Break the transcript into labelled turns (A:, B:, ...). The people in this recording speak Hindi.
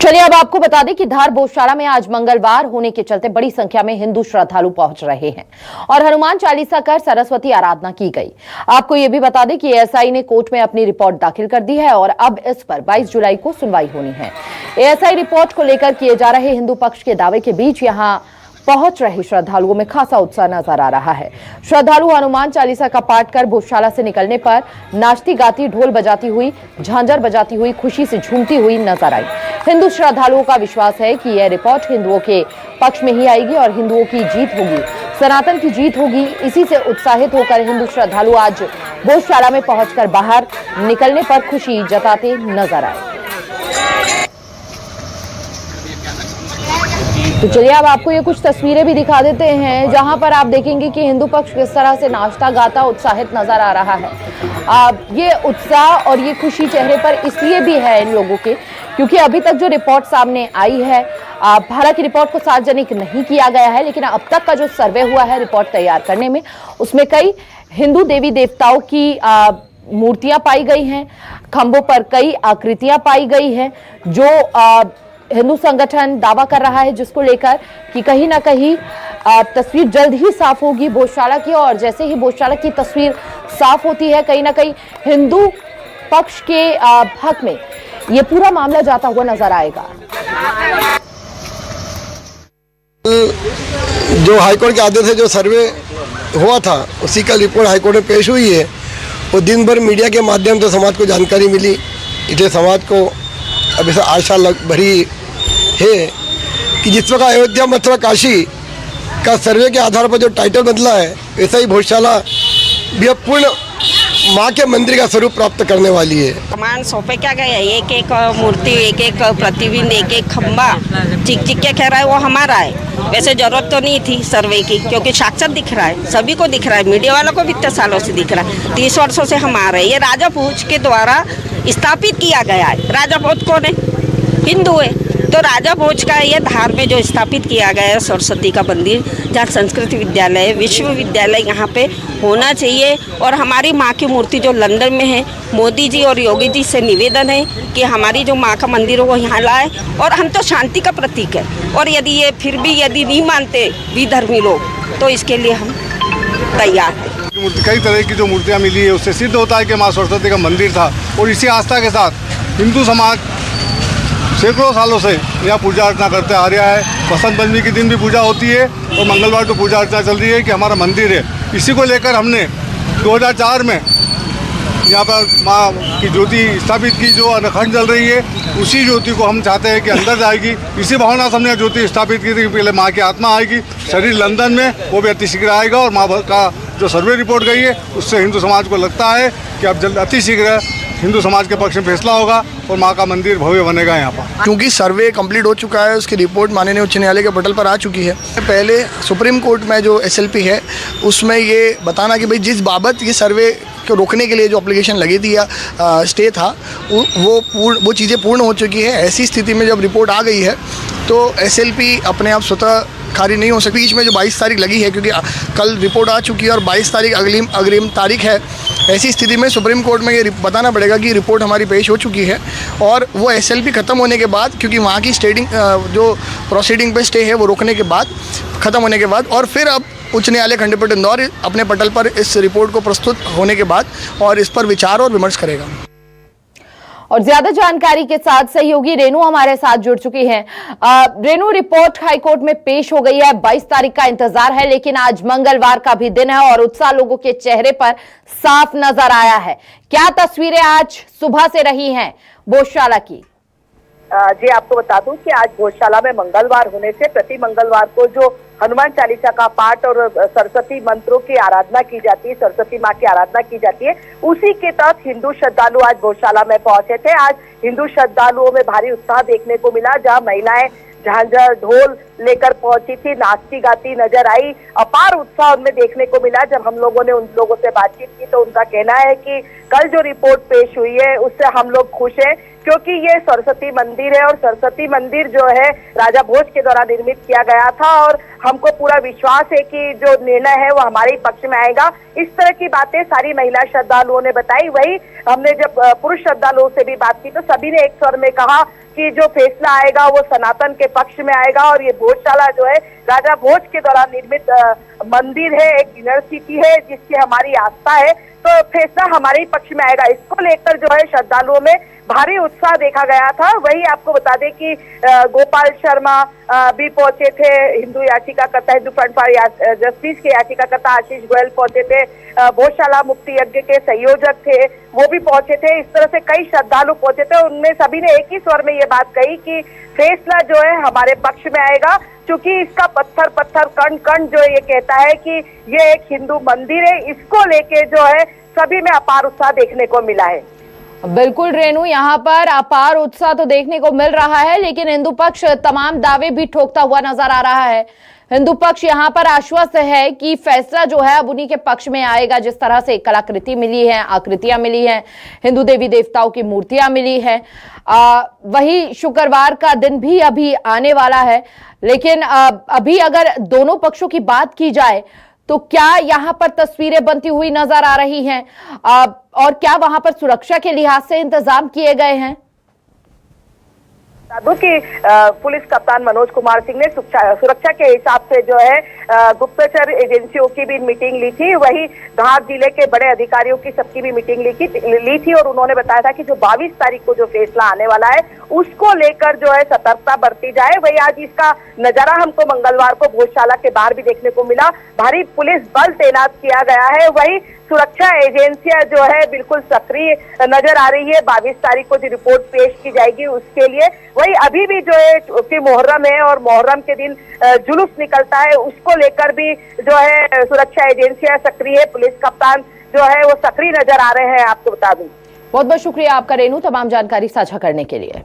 A: चलिए अब आपको बता दें कि धार भोजशाला में आज मंगलवार होने के चलते बड़ी संख्या में हिंदू श्रद्धालु पहुंच रहे हैं और हनुमान चालीसा कर सरस्वती आराधना की गई। आपको यह भी बता दें कि एएसआई ने कोर्ट में अपनी रिपोर्ट दाखिल कर दी है और अब इस पर 22 जुलाई को सुनवाई होनी है। एएसआई रिपोर्ट को लेकर किए जा रहे हिंदू पक्ष के दावे के बीच यहां पहुंच रहे श्रद्धालुओं में खासा उत्साह नजर आ रहा है। श्रद्धालु हनुमान चालीसा का पाठ कर भोजशाला से निकलने पर नाचती गाती, ढोल बजाती हुई, झांझर बजाती हुई, खुशी से झूमती हुई नजर आई। हिंदू श्रद्धालुओं का विश्वास है कि यह रिपोर्ट हिंदुओं के पक्ष में ही आएगी और हिंदुओं की जीत होगी, सनातन की जीत होगी। इसी से उत्साहित होकर हिंदू श्रद्धालु आज भोजशाला में पहुंचकर बाहर निकलने पर खुशी जताते नजर आए। तो चलिए अब आपको ये कुछ तस्वीरें भी दिखा देते हैं जहां पर आप देखेंगे कि हिंदू पक्ष किस तरह से नाचता गाता उत्साहित नजर आ रहा है। ये उत्साह और ये खुशी चेहरे पर इसलिए भी है इन लोगों के क्योंकि अभी तक जो रिपोर्ट सामने आई है, हालांकि रिपोर्ट को सार्वजनिक नहीं किया गया है, लेकिन अब तक का जो सर्वे हुआ है रिपोर्ट तैयार करने में, उसमें कई हिंदू देवी देवताओं की मूर्तियां पाई गई हैं, खंभों पर कई आकृतियां पाई गई हैं जो हिंदू संगठन दावा कर रहा है, जिसको लेकर कि कहीं ना कहीं तस्वीर जल्द ही साफ होगी भोजशाला की। और जैसे ही भोजशाला की तस्वीर साफ होती है, कहीं ना कहीं हिंदू पक्ष के हक में ये पूरा मामला जाता हुआ नजर आएगा।
B: जो हाईकोर्ट के आदेश से जो सर्वे हुआ था उसी का रिपोर्ट हाईकोर्ट में पेश हुई है और दिन भर मीडिया के माध्यम से समाज को जानकारी मिली। इसलिए समाज को अब ऐसा आशा भरी है कि जिस प्रकार अयोध्या, मथुरा, काशी का सर्वे के आधार पर जो टाइटल बदला है, वैसा ही भोजशाला भी अब पूर्ण माँ के मंदिर का स्वरूप प्राप्त करने वाली है।
C: सामान सौंपे क्या गया, एक एक मूर्ति, एक एक प्रतिबिंब, एक एक खम्बा चिक चिक के कह रहा है वो हमारा है। वैसे जरूरत तो नहीं थी सर्वे की, क्योंकि साक्षात दिख रहा है, सभी को दिख रहा है, मीडिया वालों को भी इतने सालों से दिख रहा है। 30 वर्षों से हमारा है। ये राजा भोज के द्वारा स्थापित किया गया है। राजा भोज कौन है? हिंदू है। तो राजा भोज का ये धार में जो स्थापित किया गया है सरस्वती का मंदिर, जहाँ संस्कृत विद्यालय, विश्वविद्यालय यहाँ पे होना चाहिए। और हमारी माँ की मूर्ति जो लंदन में है, मोदी जी और योगी जी से निवेदन है कि हमारी जो माँ का मंदिर है वो यहाँ लाए। और हम तो शांति का प्रतीक है, और यदि ये फिर भी यदि नहीं मानते विधर्मी लोग, तो इसके लिए हम तैयार हैं।
D: मूर्ति, कई तरह की जो मूर्तियाँ मिली है उससे सिद्ध होता है कि माँ सरस्वती का मंदिर था। और इसी आस्था के साथ हिंदू समाज सैकड़ों सालों से यहाँ पूजा अर्चना करते आ रहा है। बसंत पंचमी के दिन भी पूजा होती है और मंगलवार को पूजा अर्चना चल रही है कि हमारा मंदिर है। इसी को लेकर हमने 2004 में यहाँ पर माँ की ज्योति स्थापित की, जो अखंड जल रही है। उसी ज्योति को हम चाहते हैं कि अंदर जाएगी। इसी भावना से हमने ज्योति स्थापित की थी कि पहले माँ की आत्मा आएगी, शरीर लंदन में, वो भी अतिशीघ्र आएगा। और माँ का जो सर्वे रिपोर्ट गई है उससे हिंदू समाज को लगता है कि अब जल्द अतिशीघ्र हिंदू समाज के पक्ष में फैसला होगा और माँ का मंदिर भव्य बनेगा यहाँ पर।
B: क्योंकि सर्वे कंप्लीट हो चुका है, उसकी रिपोर्ट माननीय उच्च न्यायालय के पटल पर आ चुकी है। पहले सुप्रीम कोर्ट में जो एसएलपी है उसमें ये बताना कि भाई जिस बाबत ये सर्वे को रोकने के लिए जो एप्लीकेशन लगी थी या स्टे था वो चीज़ें पूर्ण हो चुकी है। ऐसी स्थिति में जब रिपोर्ट आ गई है तो एसएलपी अपने आप स्वतः खारिज नहीं हो सकती। बीच में जो 22 तारीख लगी है, क्योंकि कल रिपोर्ट आ चुकी है और 22 तारीख अग्रिम तारीख है। ऐसी स्थिति में सुप्रीम कोर्ट में ये बताना पड़ेगा कि रिपोर्ट हमारी पेश हो चुकी है और वो एसएलपी ख़त्म होने के बाद, क्योंकि वहाँ की जो प्रोसीडिंग पे स्टे है वो रोकने के बाद, ख़त्म होने के बाद, और फिर अब उच्च न्यायालय खंडपीठ इंदौर अपने पटल पर इस रिपोर्ट को प्रस्तुत होने के बाद और इस पर विचार और विमर्श करेगा।
A: और ज्यादा जानकारी के साथ सहयोगी रेनू हमारे साथ जुड़ चुकी हैं। रेनू, रिपोर्ट हाईकोर्ट में पेश हो गई है, 22 तारीख का इंतजार है, लेकिन आज मंगलवार का भी दिन है और उत्साह लोगों के चेहरे पर साफ नजर आया है। क्या तस्वीरें आज सुबह से रही हैं भोजशाला की?
E: जी, आपको बता दूं कि आज भोजशाला में मंगलवार होने से प्रति मंगलवार को जो हनुमान चालीसा का पाठ और सरस्वती मंत्रों की आराधना की जाती है, सरस्वती माँ की आराधना की जाती है, उसी के तहत हिंदू श्रद्धालु आज भोजशाला में पहुंचे थे। आज हिंदू श्रद्धालुओं में भारी उत्साह देखने को मिला, जहां महिलाएं झांझर ढोल लेकर पहुंची थी, नाचती गाती नजर आई। अपार उत्साह उनमें देखने को मिला। जब हम लोगों ने उन लोगों से बातचीत की तो उनका कहना है कि कल जो रिपोर्ट पेश हुई है उससे हम लोग खुश हैं, क्योंकि ये सरस्वती मंदिर है और सरस्वती मंदिर जो है राजा भोज के द्वारा निर्मित किया गया था और हमको पूरा विश्वास है कि जो निर्णय है वो हमारे ही पक्ष में आएगा। इस तरह की बातें सारी महिला श्रद्धालुओं ने बताई। वही हमने जब पुरुष श्रद्धालुओं से भी बात की तो सभी ने एक स्वर में कहा कि जो फैसला आएगा वो सनातन के पक्ष में आएगा और ये भोजशाला जो है राजा भोज के दौरान निर्मित मंदिर है, एक डिनर सिटी है जिसकी हमारी आस्था है, तो फैसला हमारे ही पक्ष में आएगा। इसको लेकर जो है श्रद्धालुओं में भारी उत्साह देखा गया था। वही आपको बता दें कि गोपाल शर्मा भी पहुंचे थे, हिंदू याचिकाकर्ता, हिंदू फ्रंट फॉर जस्टिस के याचिकाकर्ता आशीष गोयल पहुंचे थे, भोजशाला मुक्ति यज्ञ के संयोजक थे वो भी पहुंचे थे। इस तरह से कई श्रद्धालु पहुंचे थे। उनमें सभी ने एक ही स्वर में ये बात कही कि फैसला जो है हमारे पक्ष में आएगा, क्योंकि इसका पत्थर पत्थर कण कण जो ये कहता है कि ये एक हिंदू मंदिर है। इसको लेके जो है सभी में अपार उत्साह देखने को मिला है।
A: बिल्कुल रेणु, यहाँ पर अपार उत्साह तो देखने को मिल रहा है, लेकिन हिंदू पक्ष तमाम दावे भी ठोकता हुआ नजर आ रहा है। हिंदू पक्ष यहाँ पर आश्वस्त है कि फैसला जो है अब उन्हीं के पक्ष में आएगा। जिस तरह से कलाकृति मिली है, आकृतियां मिली हैं, हिंदू देवी देवताओं की मूर्तियां मिली हैं, वही शुक्रवार का दिन भी अभी आने वाला है। लेकिन अभी अगर दोनों पक्षों की बात की जाए तो क्या यहाँ पर तस्वीरें बनती हुई नजर आ रही हैं, और क्या वहां पर सुरक्षा के लिहाज से इंतजाम किए गए हैं?
E: बता दूं कि पुलिस कप्तान मनोज कुमार सिंह ने सुरक्षा के हिसाब से जो है गुप्तचर एजेंसियों की भी मीटिंग ली थी। वही धार जिले के बड़े अधिकारियों की सबकी भी मीटिंग ली थी और उन्होंने बताया था कि जो 22 तारीख को जो फैसला आने वाला है उसको लेकर जो है सतर्कता बरती जाए। वही आज इसका नजारा हमको मंगलवार को भोजशाला के बाहर भी देखने को मिला। भारी पुलिस बल तैनात किया गया है। वही सुरक्षा एजेंसियां जो है बिल्कुल सक्रिय नजर आ रही है। 22 तारीख को जो रिपोर्ट पेश की जाएगी उसके लिए। वही अभी भी जो है कि मुहर्रम है और मुहर्रम के दिन जुलूस निकलता है, उसको लेकर भी जो है सुरक्षा एजेंसियां सक्रिय है। पुलिस कप्तान जो है वो सक्रिय नजर आ रहे हैं। आपको बता दूं।
A: बहुत बहुत शुक्रिया आपका रेणु, तमाम जानकारी साझा करने के लिए।